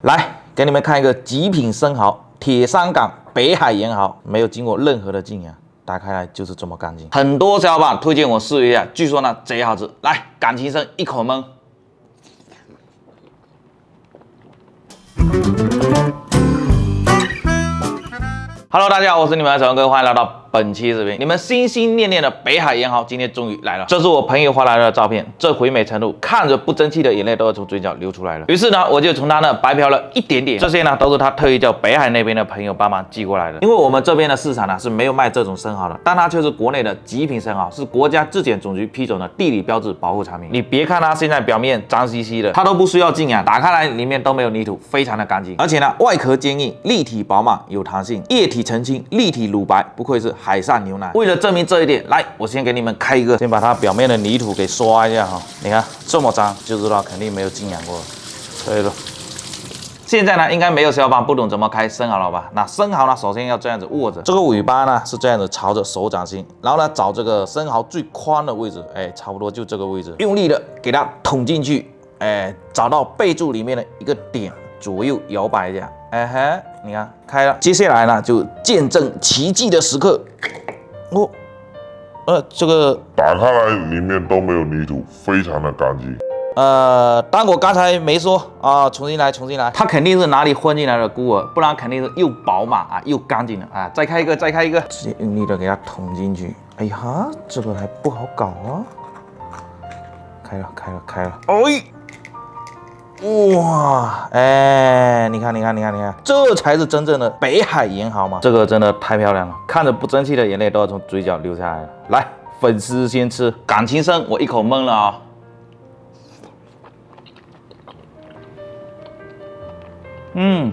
来，给你们看一个极品生蚝，铁山港北海盐蚝，没有经过任何的浸养，打开来就是这么干净。很多小伙伴推荐我试一下，据说呢贼好吃。来，感情深一口闷。Hello， 大家好，我是你们的小文哥，欢迎来到本期视频。你们心心念念的北海盐蚝今天终于来了，这是我朋友发来的照片，这回美程度，看着不争气的眼泪都要从嘴角流出来了。于是呢，我就从他那白嫖了一点点，这些呢都是他特意叫北海那边的朋友帮忙寄过来的。因为我们这边的市场呢是没有卖这种生蚝的，但它却是国内的极品生蚝，是国家质检总局批准的地理标志保护产品。你别看它现在表面脏兮兮的，它都不需要浸养，打开来里面都没有泥土，非常的干净。而且呢，外壳坚硬，立体饱满，有弹性，液体澄清，立体乳白，不愧是海上牛奶。为了证明这一点，来，我先给你们开一个，先把它表面的泥土给刷一下哈。你看这么脏，就知道肯定没有浸养过。可以了。现在呢，应该没有小伙伴不懂怎么开生蚝了吧？那生蚝呢，首先要这样子握着，这个尾巴呢是这样子朝着手掌心，然后呢找这个生蚝最宽的位置，差不多就这个位置，用力的给它捅进去，找到背柱里面的一个点，左右摇摆一下，你看开了。接下来呢，就见证奇迹的时刻。这个打开来里面都没有泥土，非常的干净。当我刚才没说啊，重新来，它肯定是哪里混进来的孤儿，不然肯定是又饱满啊又干净的啊。再开一个，直接用力的给它捅进去。哎呀，这个还不好搞啊！开了，哇，你看，这才是真正的北海盐蚝嘛！这个真的太漂亮了，看着不争气的眼泪都要从嘴角流下来了。来，粉丝先吃，感情深，我一口闷了啊！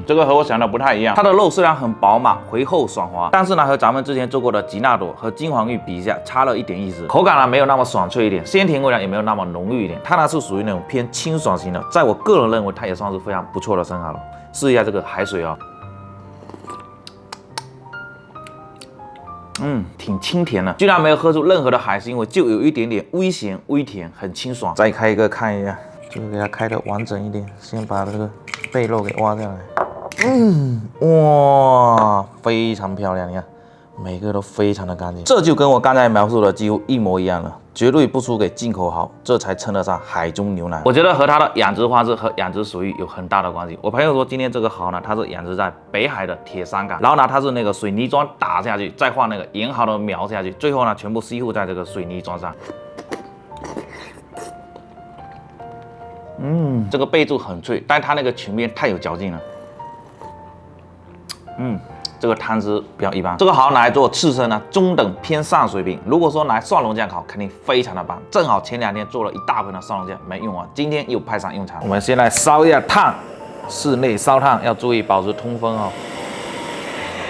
这个和我想的不太一样。它的肉虽然很饱满、回厚、爽滑，但是呢，和咱们之前做过的吉纳朵和金黄玉比一下，差了一点意思。口感呢，没有那么爽脆一点，鲜甜味呢也没有那么浓郁一点。它呢是属于那种偏清爽型的，在我个人认为，它也算是非常不错的生蚝了。试一下这个海水啊，挺清甜的，居然没有喝出任何的海腥味，就有一点点微咸微甜，很清爽。再开一个看一下，这个给它开的完整一点，先把这个背肉给挖下来。哇，非常漂亮，你看每个都非常的干净，这就跟我刚才描述的几乎一模一样了，绝对不输给进口蚝，这才称得上海中牛奶。我觉得和它的养殖方式和养殖水域有很大的关系。我朋友说今天这个蚝呢，它是养殖在北海的铁山港，然后呢它是那个水泥桩打下去，再放那个盐蚝的苗下去，最后呢全部吸附在这个水泥桩上。这个背柱很脆，但它那个裙边太有嚼劲了。这个汤汁比较一般。这个蚝拿来做刺身呢，中等偏上水平。如果说拿来蒜蓉酱烤，肯定非常的棒。正好前2天做了一大盆的蒜蓉酱没用完，今天又派上用场。我们先来烧一下炭，室内烧炭要注意保持通风哦。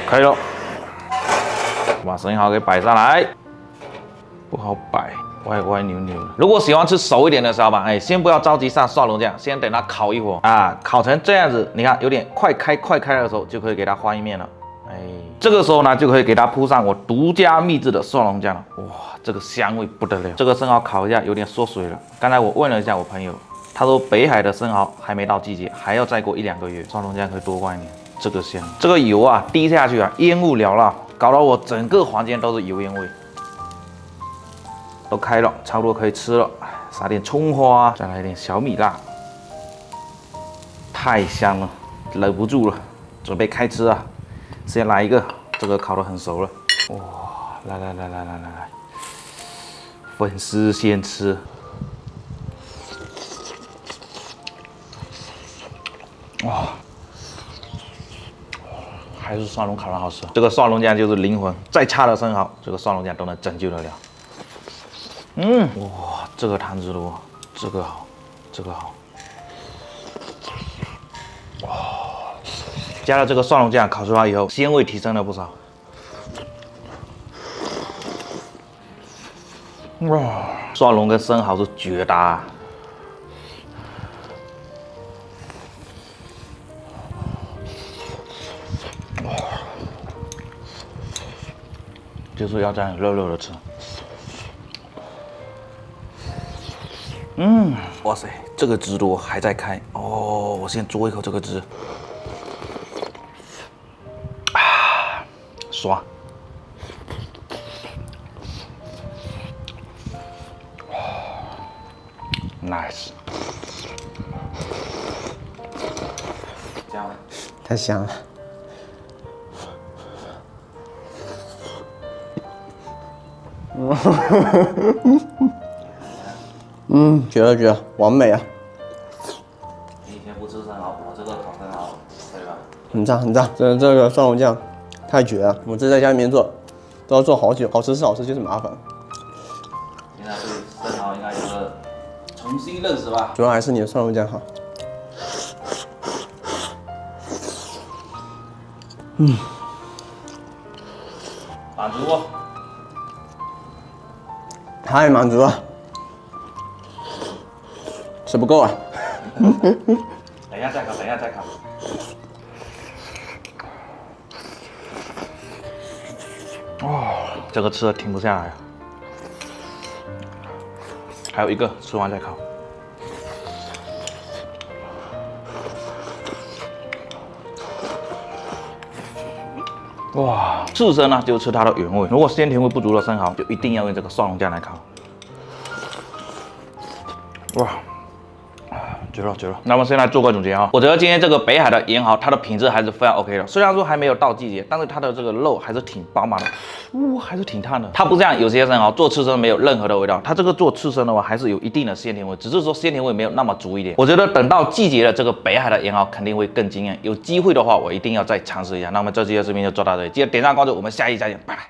可以了，把生蚝给摆上来，不好摆。歪歪扭扭的。如果喜欢吃熟一点的小伙伴，先不要着急上蒜蓉酱，先等它烤一会儿啊，烤成这样子，你看有点快开的时候，就可以给它翻一面了。这个时候呢，就可以给它铺上我独家秘制的蒜蓉酱了。哇，这个香味不得了。这个生蚝烤一下有点缩水了。刚才我问了一下我朋友，他说北海的生蚝还没到季节，还要再过1-2个月，蒜蓉酱可以多灌一点。这个香，这个油啊滴下去啊，烟雾缭绕，搞得我整个房间都是油烟味。都开了，差不多可以吃了。撒点葱花，再来一点小米辣，太香了，忍不住了，准备开吃啊！先来一个，这个烤得很熟了。哇，来，粉丝先吃。哇，还是蒜蓉烤得好吃。这个蒜蓉酱就是灵魂，再差的生蚝，这个蒜蓉酱都能拯救得了。哇，这个汤汁多，这个好，哇，加了这个蒜蓉酱，烤出来以后，鲜味提升了不少。哇，蒜蓉跟生蚝是绝搭。就是要这样肉肉的吃。哇塞，这个汁多还在开哦，我先嘬一口这个汁，啊，爽。Nice， 这样太香了。绝了绝了，完美啊！你以前不吃生蚝，我这个烤生蚝，可以吧？很赞很赞，这个蒜蓉酱太绝了！我这在家里面做，都要做好久，好吃是好吃，就是麻烦。现在对生蚝应该有个重新认识吧？主要还是你的蒜蓉酱好。满足不？太满足了，吃不够啊！等一下再烤，等一下再烤。哦，这个吃的停不下来啊！还有一个，吃完再烤。哇，刺身呢就吃它的原味，如果鲜甜味不足的生蚝，就一定要用这个蒜蓉酱来烤。哇！绝了绝了！那么现在做个总结啊，我觉得今天这个北海的盐蚝，它的品质还是非常 OK 的。虽然说还没有到季节，但是它的这个肉还是挺饱满的，还是挺烫的。它不像有些生蚝做刺身没有任何的味道，它这个做刺身的话还是有一定的鲜甜味，只是说鲜甜味没有那么足一点。我觉得等到季节的这个北海的盐蚝肯定会更惊艳，有机会的话我一定要再尝试一下。那么这期的视频就做到这里，记得点赞关注，我们下期再见，拜拜。